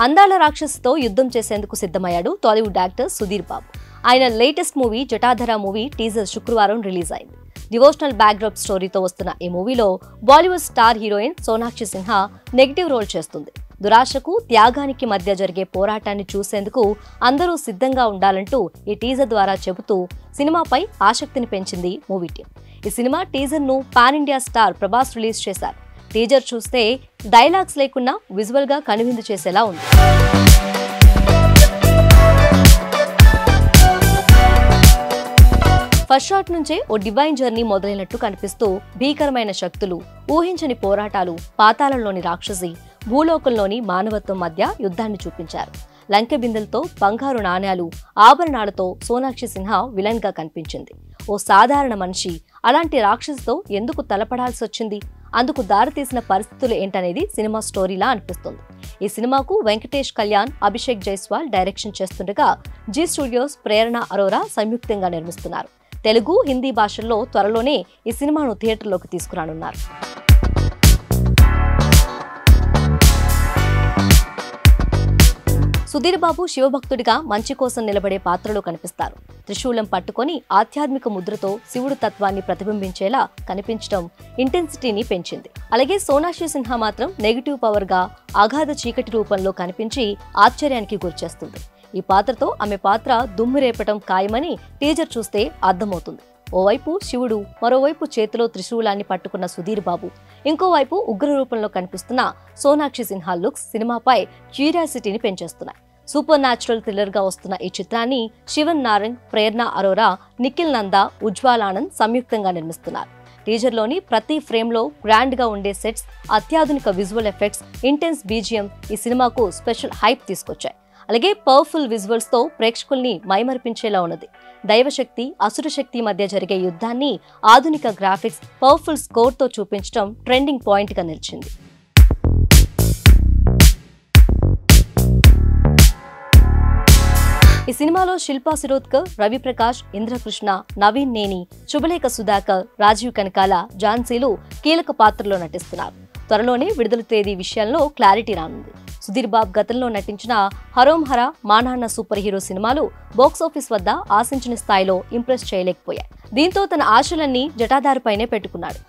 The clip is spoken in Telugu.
అందాల రాక్షసుతో యుద్ధం చేసేందుకు సిద్ధమయ్యాడు టాలీవుడ్ యాక్టర్ సుధీర్ బాబు. ఆయన latest movie Jatadhara movie teaser శుక్రవారం రిలీజ్ అయింది. డివోషనల్ బ్యాక్డ్రాప్ స్టోరీతో వస్తున్న ఈ మూవీలో Bollywood star heroine Sonakshi Sinha negative role చేస్తుంది. దురాశకు త్యాగానికి మధ్య జరిగే పోరాటాన్ని చూసేందుకు అందరూ సిద్ధంగా ఉండాలంటూ ఈ టీజర్ ద్వారా చెబుతూ సినిమాపై ఆసక్తిని పెంచింది మూవీ టీం. ఈ సినిమా టీజర్ ను pan India star Prabhas release చేశారు. టీజర్ చూస్తే డైలాగ్స్ లేకున్నా విజువల్ గా కనువిందు చేసేలా ఉంది. ఫస్ట్ షాట్ నుంచే ఓ డివైన్ జర్నీ మొదలైనట్టు కనిపిస్తూ భీకరమైన శక్తులు, ఊహించని పోరాటాలు, పాతాళంలోని రాక్షసి, భూలోకంలోని మానవత్వం మధ్య యుద్ధాన్ని చూపించారు. లంకె బిందెలతో, బంగారు నాణ్యాలు, ఆభరణాలతో సోనాక్షి సిన్హా విలన్ గా కనిపించింది. ఓ సాధారణ మనిషి అలాంటి రాక్షసితో ఎందుకు తలపడాల్సి వచ్చింది, అందుకు దారితీసిన పరిస్థితులు ఏంటనేది సినిమా స్టోరీలా అనిపిస్తుంది. ఈ సినిమాకు వెంకటేష్ కళ్యాణ్, అభిషేక్ జైస్వాల్ డైరెక్షన్ చేస్తుండగా జీ స్టూడియోస్, ప్రేరణ అరోరా సంయుక్తంగా నిర్మిస్తున్నారు. తెలుగు, హిందీ భాషల్లో త్వరలోనే ఈ సినిమాను థియేటర్లోకి తీసుకురానున్నారు. సుధీర్ బాబు శివభక్తుడిగా మంచి కోసం నిలబడే పాత్రలో కనిపిస్తారు. త్రిశూలం పట్టుకొని ఆధ్యాత్మిక ముద్రతో శివుడు తత్వాన్ని ప్రతిబింబించేలా కనిపించడం ఇంటెన్సిటీని పెంచింది. అలాగే సోనాక్షి సిన్హా మాత్రం నెగిటివ్ పవర్ గా అగాధ చీకటి రూపంలో కనిపించి ఆశ్చర్యానికి గురిచేస్తుంది. ఈ పాత్రతో ఆమె పాత్ర దుమ్ము రేపటం ఖాయమని టీజర్ చూస్తే అర్థమవుతుంది. ఓవైపు శివుడు, మరోవైపు చేతిలో త్రిశూలాన్ని పట్టుకున్న సుధీర్ బాబు, ఇంకోవైపు ఉగ్ర రూపంలో కనిపిస్తున్న సోనాక్షి సిన్హా లుక్స్ సినిమాపై క్యూరియాసిటీని పెంచేస్తున్నాయి. సూపర్ న్యాచురల్ థ్రిల్లర్ గా వస్తున్న ఈ చిత్రాన్ని శివన్ నారంగ్, ప్రేరణ అరోరా, నిఖిల్ నందా, ఉజ్వాల్ ఆనంద్ సంయుక్తంగా నిర్మిస్తున్నారు. టీజర్లోని ప్రతి ఫ్రేమ్లో గ్రాండ్ గా ఉండే సెట్స్, అత్యాధునిక విజువల్ ఎఫెక్ట్స్, ఇంటెన్స్ బీజిఎం ఈ సినిమాకు స్పెషల్ హైప్ తీసుకొచ్చాయి. అలాగే పవర్ఫుల్ విజువల్స్ తో ప్రేక్షకుల్ని మైమర్పించేలా ఉన్నది. దైవశక్తి, అసుర శక్తి మధ్య జరిగే యుద్ధాన్ని ఆధునిక గ్రాఫిక్స్, పవర్ఫుల్ స్కోర్ తో చూపించడం ట్రెండింగ్ పాయింట్ గా నిలిచింది. ఈ సినిమాలో శిల్పా శిరోద్కర్, రవి ప్రకాష్, ఇంద్రకృష్ణ, నవీన్ నేని, శుభలేఖ సుధాకర్, రాజీవ్ కనకాల, ఝాన్సీలు కీలక పాత్రలో నటిస్తున్నారు. త్వరలోనే విడుదల తేదీ విషయంలో క్లారిటీ రానుంది. సుధీర్ బాబు గతంలో నటించిన హరోం హర, మా నాన్న సూపర్ హీరో సినిమాలు బాక్సాఫీస్ వద్ద ఆశించిన స్థాయిలో ఇంప్రెస్ చేయలేకపోయాయి. దీంతో తన ఆశలన్నీ జటాధారపైనే పెట్టుకున్నాడు.